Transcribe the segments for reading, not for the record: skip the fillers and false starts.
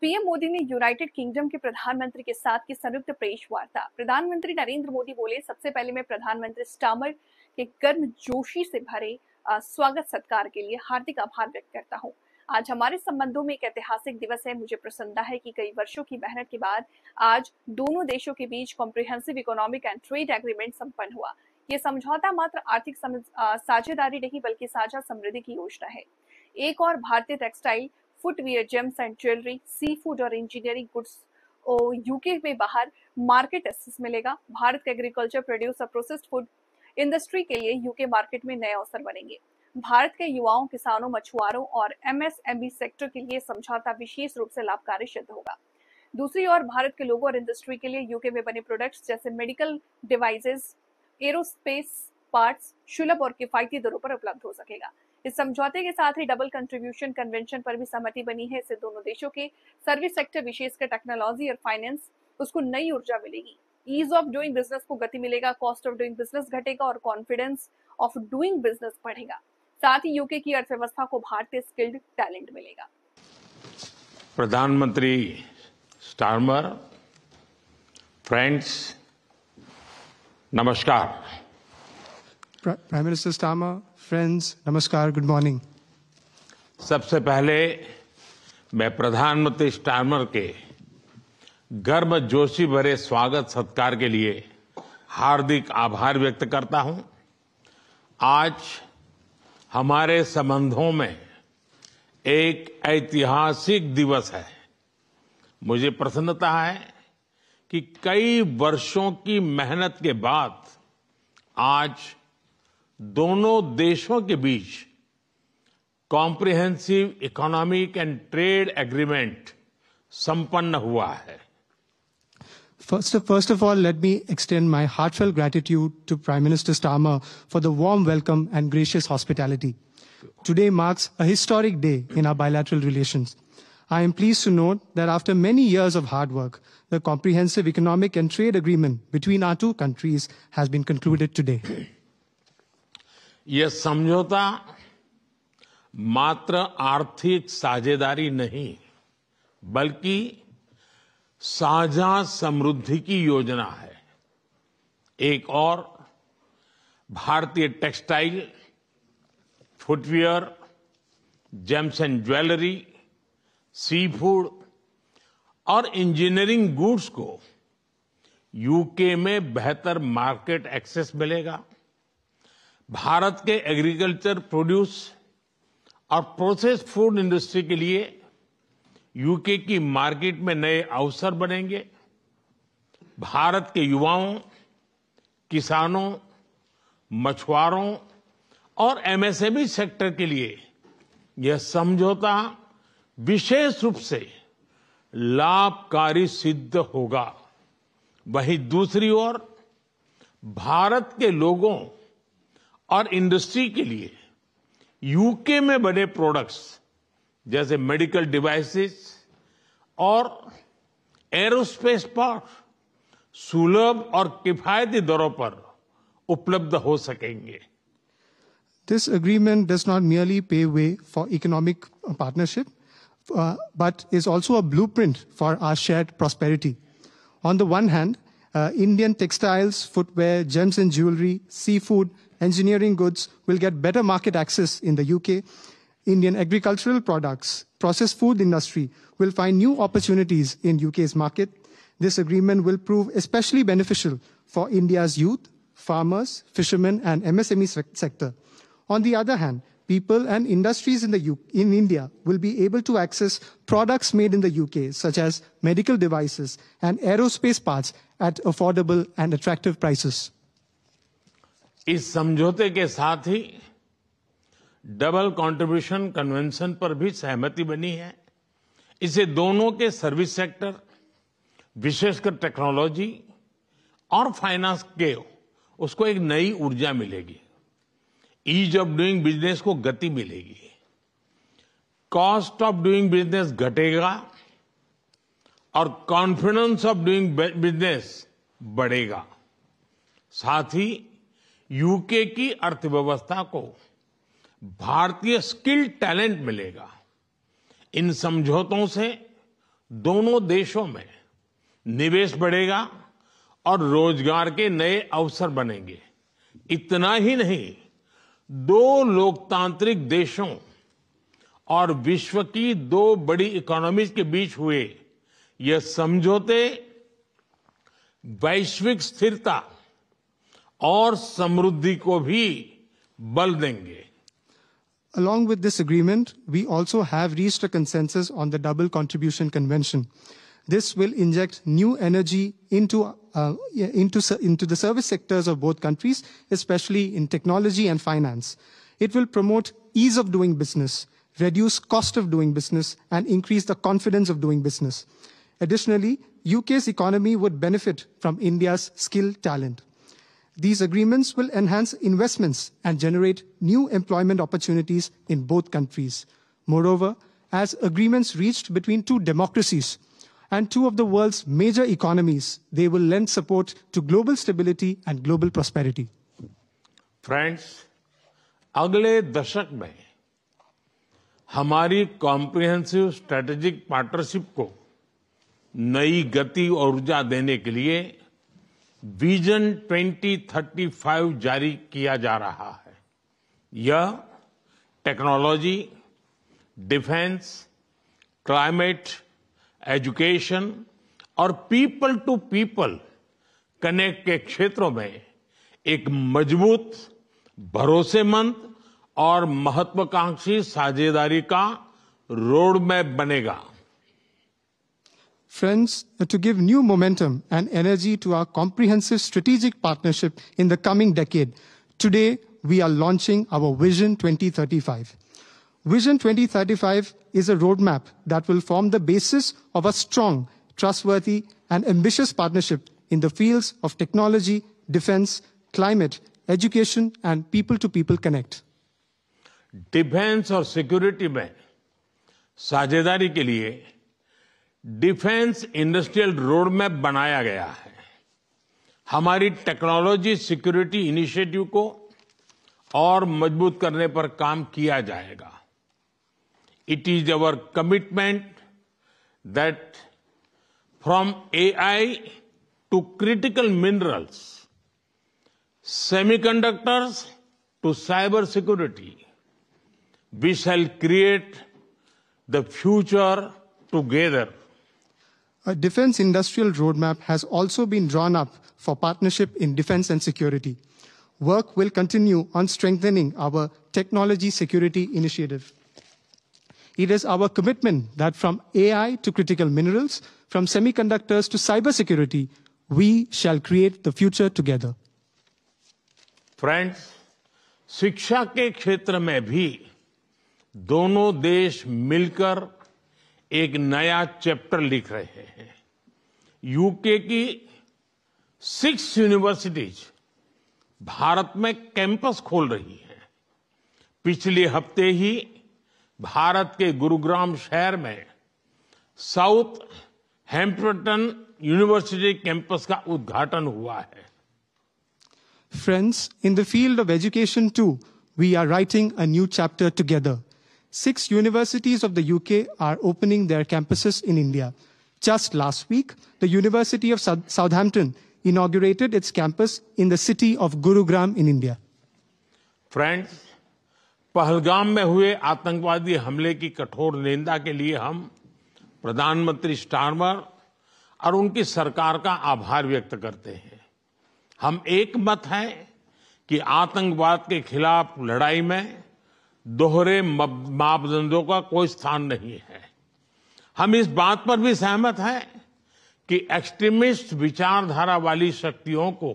PM Modi ने United kingdom के प्रधानमंत्री के साथ की संयुक्त प्रेस वार्ता। प्रधानमंत्री नरेंद्र मोदी बोले, सबसे पहले मैं प्रधानमंत्री स्टार्मर के गर्मजोशी से भरे स्वागत सत्कार के लिए हार्दिक आभार व्यक्त करता हूं। आज हमारे संबंधों में एक ऐतिहासिक दिवस है। मुझे प्रसन्नता है कि कई वर्षों की मेहनत के बाद आज दोनों देशों के बीच comprehensive economic and trade agreement संपन्न हुआ। ये समझौता मात्र आर्थिक साझेदारी नहीं बल्कि साझा समृद्धि की योजना है। एक और भारतीय textile, footwear, gems and jewellery, seafood और इंजीनियरिंग गुड्स यूके में बाहर मार्केट एक्सेस मिलेगा। भारत के एग्रीकल्चर, प्रोड्यूस और प्रोसेस्ड फूड इंडस्ट्री के लिए यूके मार्केट में नए अवसर बनेंगे। भारत के युवाओं, किसानों, मछुआरों और एमएसएमई सेक्टर के लिए समझौता विशेष रूप से लाभकारी सिद्ध होगा। दूसरी ओर भारत के लोगों और इंडस्ट्री के लिए यूके में बने प्रोडक्ट्स जैसे मेडिकल डिवाइसेस, एरोस्पेस पार्ट्स सुलभ और किफायती दरों पर उपलब्ध हो सकेगा। इस समझौते के साथ ही डबल कंट्रीब्यूशन कन्वेंशन पर भी सहमति बनी है। इससे दोनों देशों के सर्विस सेक्टर, विशेषकर टेक्नोलॉजी और फाइनेंस, उसको नई ऊर्जा मिलेगी। ईज ऑफ डूइंग बिजनेस को गति मिलेगा, कॉस्ट ऑफ डूइंग बिजनेस घटेगा और कॉन्फिडेंस ऑफ डूइंग बिजनेस बढ़ेगा। साथ ही यूके की अर्थव्यवस्था को भारतीय स्किल्ड टैलेंट मिलेगा। प्रधानमंत्री स्टार्मर, फ्रेंड्स, नमस्कार। Prime Minister Starmer, friends, namaskar, good morning. सबसे पहले मैं प्रधानमंत्री स्टार्मर के गर्मजोशी भरे स्वागत सत्कार के लिए हार्दिक आभार व्यक्त करता हूं। आज हमारे संबंधों में एक ऐतिहासिक दिवस है। मुझे प्रसन्नता है कि कई वर्षों की मेहनत के बाद आज दोनों देशों के बीच comprehensive economic and trade agreement संपन्न हुआ है। First of all, let me extend my heartfelt gratitude to Prime Minister Starmer for the warm welcome and gracious hospitality. Today marks a historic day in our bilateral relations. I am pleased to note that after many years of hard work, the comprehensive economic and trade agreement between our two countries has been concluded today. यह समझौता मात्र आर्थिक साझेदारी नहीं बल्कि साझा समृद्धि की योजना है। एक और भारतीय textile, footwear, gems and jewellery, seafood और इंजीनियरिंग गुड्स को यूके में बेहतर मार्केट एक्सेस मिलेगा। भारत के एग्रीकल्चर, प्रोड्यूस और प्रोसेस्ड फूड इंडस्ट्री के लिए यूके की मार्केट में नए अवसर बनेंगे। भारत के युवाओं, किसानों, मछुआरों और एमएसएमई सेक्टर के लिए यह समझौता विशेष रूप से लाभकारी सिद्ध होगा। वहीं दूसरी ओर भारत के लोगों और इंडस्ट्री के लिए यूके में बने प्रोडक्ट्स जैसे मेडिकल डिवाइसेस और एरोस्पेस पार्ट सुलभ और किफायती दरों पर उपलब्ध हो सकेंगे। This agreement does not merely pave way for economic partnership, but is also a blueprint for our shared prosperity. On the one hand, Indian textiles, footwear, gems and jewelry, seafood, engineering goods will get better market access in the UK. Indian agricultural products, processed food industry will find new opportunities in UK's market. This agreement will prove especially beneficial for India's youth, farmers, fishermen and MSME sector. On the other hand, people and industries in India will be able to access products made in the UK, such as medical devices and aerospace parts at affordable and attractive prices. इस समझौते के साथ ही double contribution convention पर भी सहमति बनी है। इससे दोनों के सर्विस सेक्टर, विशेषकर टेक्नोलॉजी और फाइनेंस के उसको एक नई ऊर्जा मिलेगी। ईज ऑफ डूइंग बिजनेस को गति मिलेगी, कॉस्ट ऑफ डूइंग बिजनेस घटेगा और कॉन्फिडेंस ऑफ डूइंग बिजनेस बढ़ेगा। साथ ही यूके की अर्थव्यवस्था को भारतीय स्किल टैलेंट मिलेगा। इन समझौतों से दोनों देशों में निवेश बढ़ेगा और रोजगार के नए अवसर बनेंगे। इतना ही नहीं, दो लोकतांत्रिक देशों और विश्व की दो बड़ी इकोनॉमीज के बीच हुए ये समझौते वैश्विक स्थिरता और समृद्धि को भी बल देंगे। Along with this agreement, we also have reached a consensus on the Double Contribution Convention. This will inject new energy into the service sectors of both countries, especially in technology and finance. It will promote ease of doing business, reduce cost of doing business, and increase the confidence of doing business. Additionally, UK's economy would benefit from India's skilled talent. These agreements will enhance investments and generate new employment opportunities in both countries. Moreover, as agreements reached between two democracies and two of the world's major economies, they will lend support to global stability and global prosperity. Friends, अगले दशक में हमारी comprehensive strategic partnership को नई गति और ऊर्जा देने के लिए विजन 2035 जारी किया जा रहा है। यह टेक्नोलॉजी, डिफेंस, क्लाइमेट, एजुकेशन और पीपल टू पीपल कनेक्ट के क्षेत्रों में एक मजबूत, भरोसेमंद और महत्वाकांक्षी साझेदारी का रोड मैप बनेगा। Friends, to give new momentum and energy to our comprehensive strategic partnership in the coming decade, today we are launching our Vision 2035. Vision 2035 is a roadmap that will form the basis of a strong, trustworthy, and ambitious partnership in the fields of technology, defense, climate, education, and people-to-people connect. Defence और security में साझेदारी के लिए defence industrial road map बनाया गया है। हमारी technology security initiative को और मजबूत करने पर काम किया जाएगा। It is our commitment that from AI to critical minerals, semiconductors to cyber security, we shall create the future together. A defense industrial roadmap has also been drawn up for partnership in defense and security. Work will continue on strengthening our technology security initiative. It is our commitment that from AI to critical minerals, from semiconductors to cybersecurity, we shall create the future together. Friends, शिक्षा के क्षेत्र में भी दोनों देश मिलकर एक नया चैप्टर लिख रहे हैं। यूके की 6 यूनिवर्सिटीज भारत में कैंपस खोल रही हैं। पिछले हफ्ते ही भारत के गुरुग्राम शहर में साउथ हैम्पटन यूनिवर्सिटी कैंपस का उद्घाटन हुआ है। Friends, in the field of education too, we are writing a new chapter together. 6 universities of the UK are opening their campuses in India. Just last week, the University of Southampton inaugurated its campus in the city of Gurugram in India. Friends, Pahalgam में हुए आतंकवादी हमले की कठोर निंदा के लिए हम प्रधानमंत्री स्टारमर और उनकी सरकार का आभार व्यक्त करते हैं। हम एक मत हैं कि आतंकवाद के खिलाफ लड़ाई में दोहरे मापदंडों का कोई स्थान नहीं है। हम इस बात पर भी सहमत हैं कि एक्सट्रीमिस्ट विचारधारा वाली शक्तियों को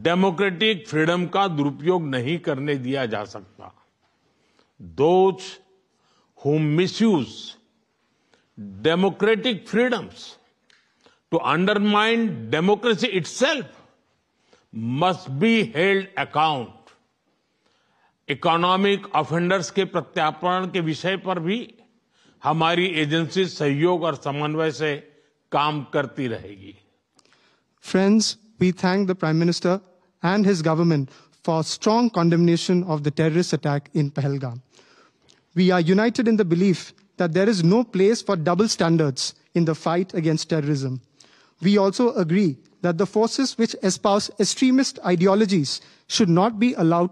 डेमोक्रेटिक फ्रीडम का दुरुपयोग नहीं करने दिया जा सकता। Those who misuse democratic freedoms to undermine democracy itself must be held account. Economic offenders के प्रत्यार्पण के विषय पर भी हमारी एजेंसी सहयोग और समन्वय से काम करती रहेगी। Friends, we thank the Prime Minister and his government for strong condemnation of the terrorist attack in Pahalgam. We are united in the belief that there is no place for double standards in the fight against terrorism. We also agree that the forces which espouse extremist ideologies should not be allowed